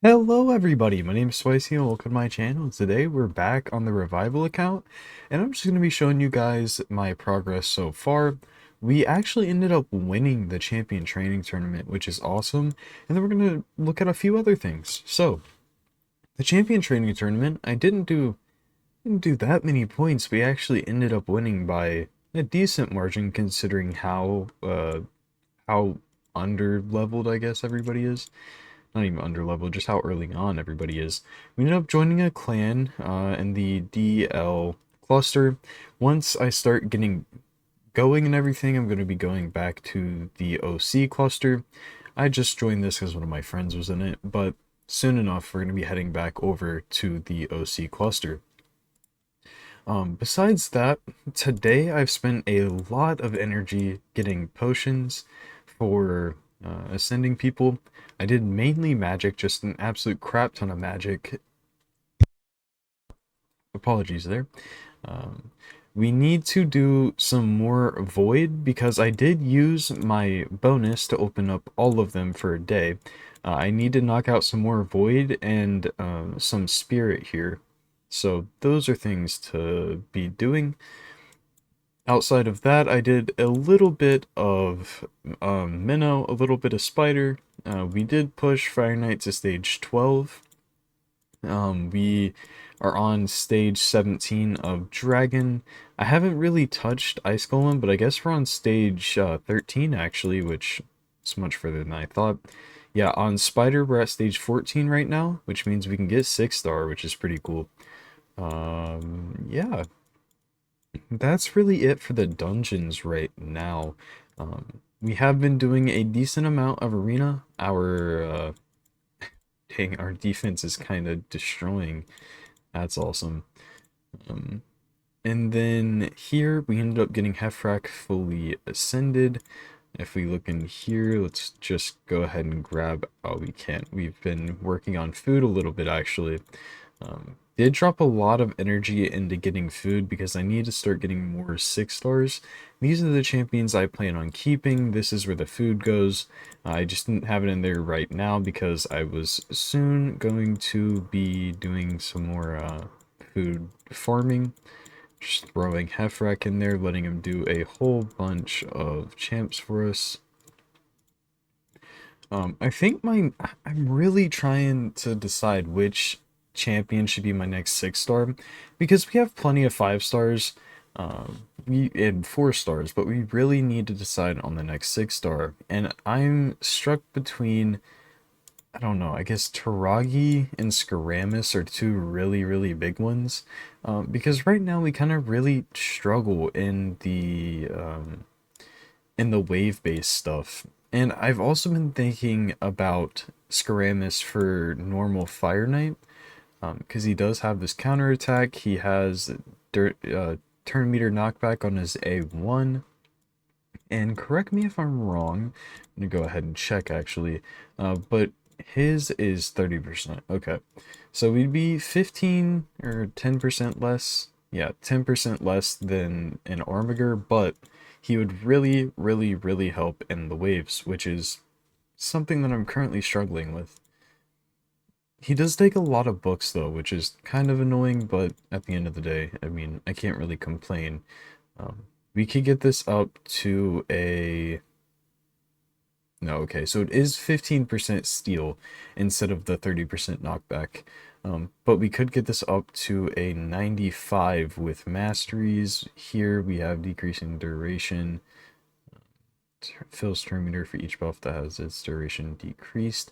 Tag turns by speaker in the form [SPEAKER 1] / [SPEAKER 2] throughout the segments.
[SPEAKER 1] Hello everybody, my name is Swicey and welcome to my channel. Today we're back on the Revival account and I'm just going to be showing you guys my progress so far. We actually ended up winning the champion training tournament, which is awesome, and then we're going to look at a few other things. So, the champion training tournament, I didn't do that many points. We actually ended up winning by a decent margin considering how under leveled I guess everybody is. Not even under level, just how early on everybody is. We ended up joining a clan in the DL cluster. Once I start getting going and everything, I'm going to be going back to the OC cluster. I just joined this because one of my friends was in it, but soon enough we're going to be heading back over to the OC cluster. Besides that, today I've spent a lot of energy getting potions for ascending people. I did mainly magic, just an absolute crap ton of magic. Apologies there. Um, we need to do some more void because I did use my bonus to open up all of them for a day. I need to knock out some more void and some spirit here. So those are things to be doing. Outside of that, I did a little bit of Minnow, a little bit of Spider. We did push Fire Knight to stage 12. We are on stage 17 of Dragon. I haven't really touched Ice Golem, but I guess we're on stage 13 actually, which is much further than I thought. Yeah, on Spider, we're at stage 14 right now, which means we can get 6-star, which is pretty cool. Yeah, that's really it for the dungeons right now. We have been doing a decent amount of arena. Dang, our defense is kind of destroying. That's awesome. Um, and then here we ended up getting Hefrak fully ascended. If we look in here, let's just go ahead and grab, oh, we can't. We've been working on food a little bit actually. Did drop a lot of energy into getting food because I need to start getting more 6-stars. These are the champions I plan on keeping. This is where the food goes. I just didn't have it in there right now because I was soon going to be doing some more food farming. Just throwing Hefrak in there, letting him do a whole bunch of champs for us. I think I'm really trying to decide which champion should be my next 6-star because we have plenty of 5-stars, we and 4-stars, but we really need to decide on the next 6-star. And I'm struck between, I don't know, I guess Taragi and Skaramis are two really big ones, because right now we kind of really struggle in the wave-based stuff. And I've also been thinking about Skaramis for normal Fire Knight, because he does have this counterattack. He has turn meter knockback on his A1. And correct me if I'm wrong, I'm gonna go ahead and check actually, but his is 30%. Okay, so we'd be 15 or 10% less. Yeah, 10% less than an Armiger, but he would really help in the waves, which is something that I'm currently struggling with. He does take a lot of books though, which is kind of annoying, but at the end of the day, I mean, I can't really complain. We could get this up to a... No, okay, so it is 15% steel instead of the 30% knockback. But we could get this up to a 95 with masteries. Here we have decreasing duration. Fills turn meter for each buff that has its duration decreased.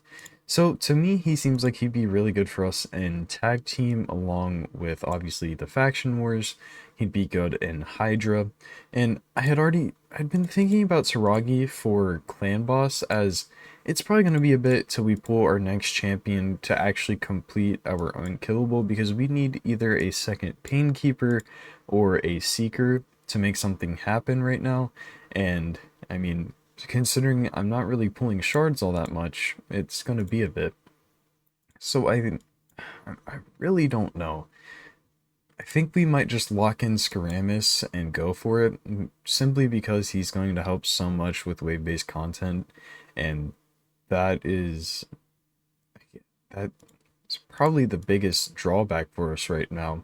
[SPEAKER 1] So to me, he seems like he'd be really good for us in tag team, along with obviously the faction wars. He'd be good in Hydra, and I'd been thinking about Saragi for clan boss, as it's probably going to be a bit till we pull our next champion to actually complete our unkillable, because we need either a second Painkeeper or a Seeker to make something happen right now. And I mean, considering I'm not really pulling shards all that much, it's gonna be a bit. So I really don't know. I think we might just lock in Skaramis and go for it, simply because he's going to help so much with wave-based content, and that is... that's probably the biggest drawback for us right now.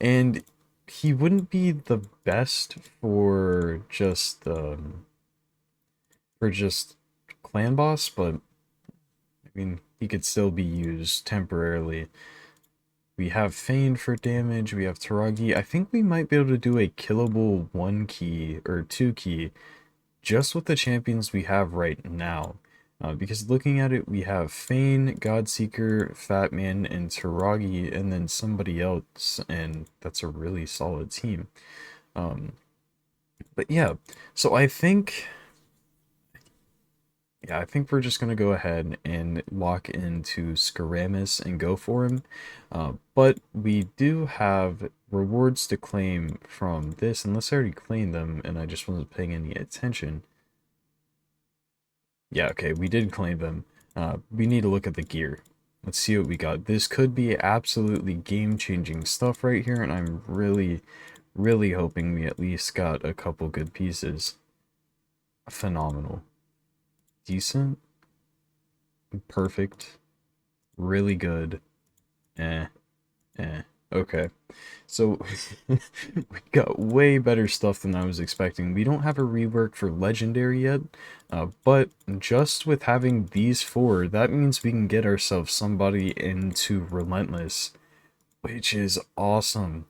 [SPEAKER 1] And he wouldn't be the best for just clan boss, but I mean he could still be used temporarily. We have Fane for damage, we have Taragi. I think we might be able to do a killable 1 key or 2 key just with the champions we have right now. Because looking at it, we have Fane, Godseeker, Fatman, and Taragi, and then somebody else, and that's a really solid team. Um, but yeah, so I think we're just gonna go ahead and lock into Skaramis and go for him. But we do have rewards to claim from this, unless I already claimed them and I just wasn't paying any attention. Yeah, okay, we did claim them. We need to look at the gear. Let's see what we got. This could be absolutely game-changing stuff right here, and I'm really, really hoping we at least got a couple good pieces. Phenomenal. Decent. Perfect. Really good. Eh. Eh. Okay. So, we got way better stuff than I was expecting. We don't have a rework for Legendary yet, but just with having these four, that means we can get ourselves somebody into Relentless, which is awesome.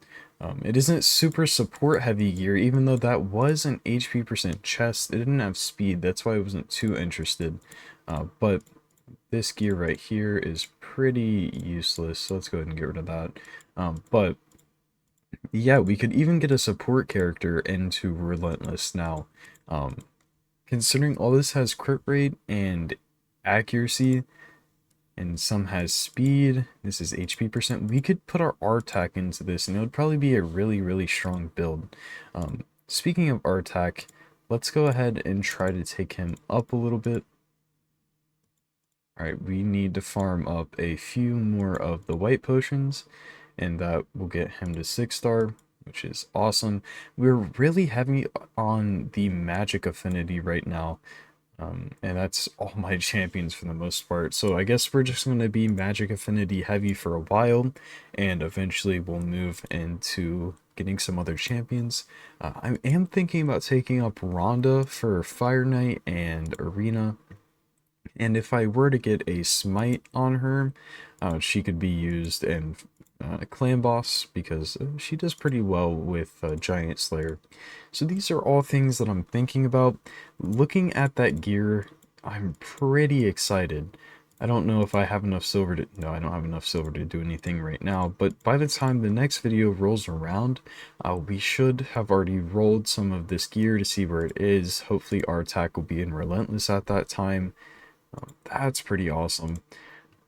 [SPEAKER 1] It isn't super support heavy gear, even though that was an HP percent chest. It didn't have speed, that's why I wasn't too interested. But this gear right here is pretty useless, so let's go ahead and get rid of that. But yeah, we could even get a support character into Relentless now. Um, Considering all this has crit rate and accuracy, and some has speed, this is HP percent, we could put our R-Tac into this, and it would probably be a really, really strong build. Speaking of R-Tac, let's go ahead and try to take him up a little bit. Alright, we need to farm up a few more of the white potions, and that will get him to 6-star, which is awesome. We're really heavy on the magic affinity right now, and that's all my champions for the most part. So I guess we're just going to be magic affinity heavy for a while, and eventually we'll move into getting some other champions. I am thinking about taking up Rhonda for Fire Knight and Arena. And if I were to get a smite on her, she could be used in Clan Boss because she does pretty well with Giant Slayer. So these are all things that I'm thinking about. Looking at that gear, I'm pretty excited. I don't know if I have enough silver to... No, I don't have enough silver to do anything right now, but by the time the next video rolls around, we should have already rolled some of this gear to see where it is. Hopefully our attack will be in Relentless at that time. That's pretty awesome.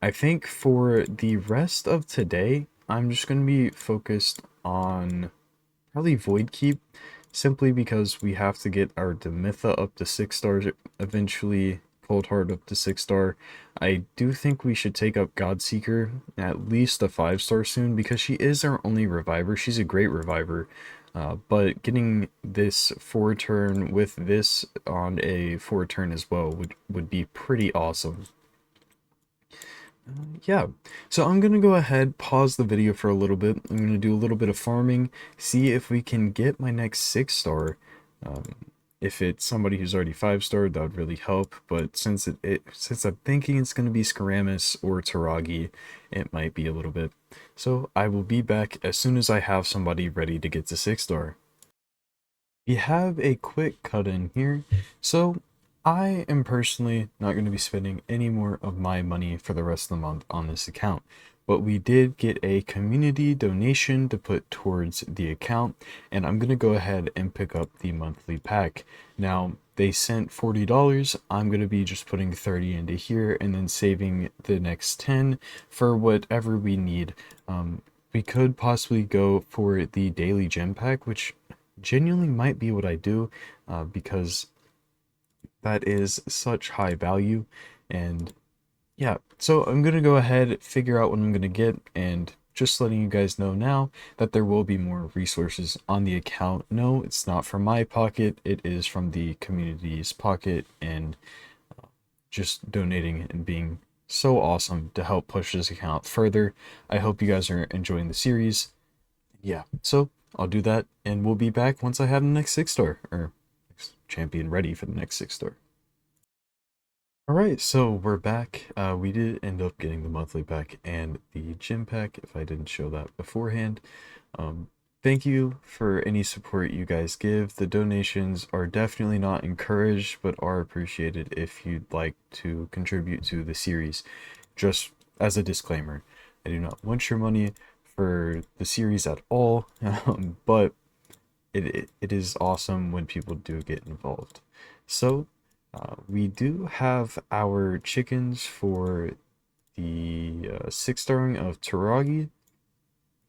[SPEAKER 1] I think for the rest of today, I'm just going to be focused on probably Void Keep, simply because we have to get our Demitha up to 6 stars eventually, Cold Heart up to 6 star. I do think we should take up Godseeker at least a 5-star soon, because she is our only reviver. She's a great reviver. But getting this 4-turn with this on a 4-turn as well would be pretty awesome. Yeah, so I'm going to go ahead, pause the video for a little bit. I'm going to do a little bit of farming, see if we can get my next 6-star. If it's somebody who's already 5-star, that would really help, but since since I'm thinking it's going to be Skaramis or Taragi, it might be a little bit. So I will be back as soon as I have somebody ready to get to 6-star. We have a quick cut in here. So I am personally not going to be spending any more of my money for the rest of the month on this account, but we did get a community donation to put towards the account, and I'm going to go ahead and pick up the monthly pack. Now, they sent $40. I'm going to be just putting 30 into here and then saving the next 10 for whatever we need. We could possibly go for the daily gem pack, which genuinely might be what I do, because that is such high value. And yeah, so I'm gonna go ahead, figure out what I'm gonna get, and just letting you guys know now that there will be more resources on the account. No, it's not from my pocket, it is from the community's pocket, and just donating and being so awesome to help push this account further. I hope you guys are enjoying the series. Yeah, so I'll do that, and we'll be back once I have the next 6 star, or next champion ready for the next 6 star. Alright, so we're back. We did end up getting the monthly pack and the gym pack, if I didn't show that beforehand. Um, Thank you for any support you guys give. The donations are definitely not encouraged, but are appreciated if you'd like to contribute to the series. Just as a disclaimer, I do not want your money for the series at all, but it is awesome when people do get involved. So, we do have our chickens for the 6 starring of Taragi.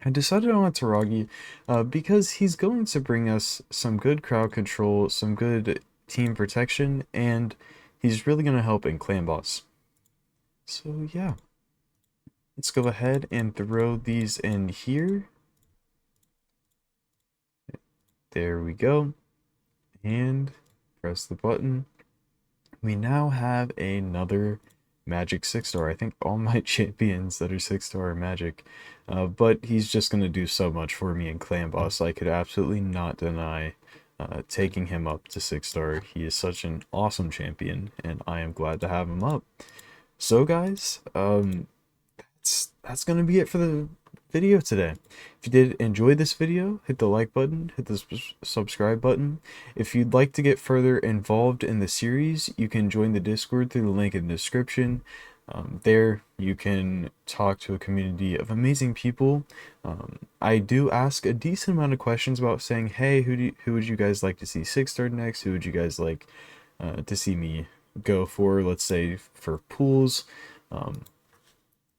[SPEAKER 1] I decided on Taragi because he's going to bring us some good crowd control, some good team protection, and he's really going to help in Clan Boss. So yeah, let's go ahead and throw these in here. There we go. And press the button. We now have another Magic 6 star. I think all my champions that are 6 star are Magic. But he's just going to do so much for me in Clan Boss. I could absolutely not deny taking him up to 6 star. He is such an awesome champion, and I am glad to have him up. So guys, that's gonna be it for the video today. If you did enjoy this video, hit the like button, hit the subscribe button. If you'd like to get further involved in the series, you can join the Discord through the link in the description. There you can talk to a community of amazing people. I do ask a decent amount of questions about saying, hey, who would you guys like to see 6 star next? Who would you guys like to see me go for, let's say, for pools?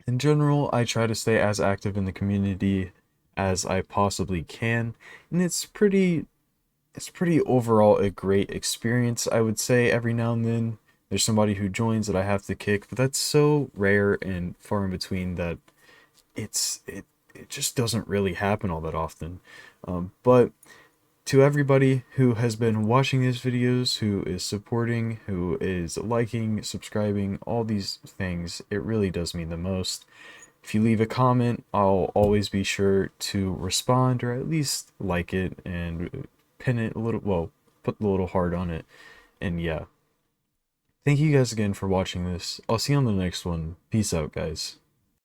[SPEAKER 1] In general, I try to stay as active in the community as I possibly can, and it's pretty overall a great experience. I would say every now and then there's somebody who joins that I have to kick, but that's so rare and far in between that it just doesn't really happen all that often. But to everybody who has been watching these videos, who is supporting, who is liking, subscribing, all these things, it really does mean the most. If you leave a comment, I'll always be sure to respond, or at least like it and pin it a little, well, put a little heart on it. And yeah, thank you guys again for watching this. I'll see you on the next one. Peace out, guys.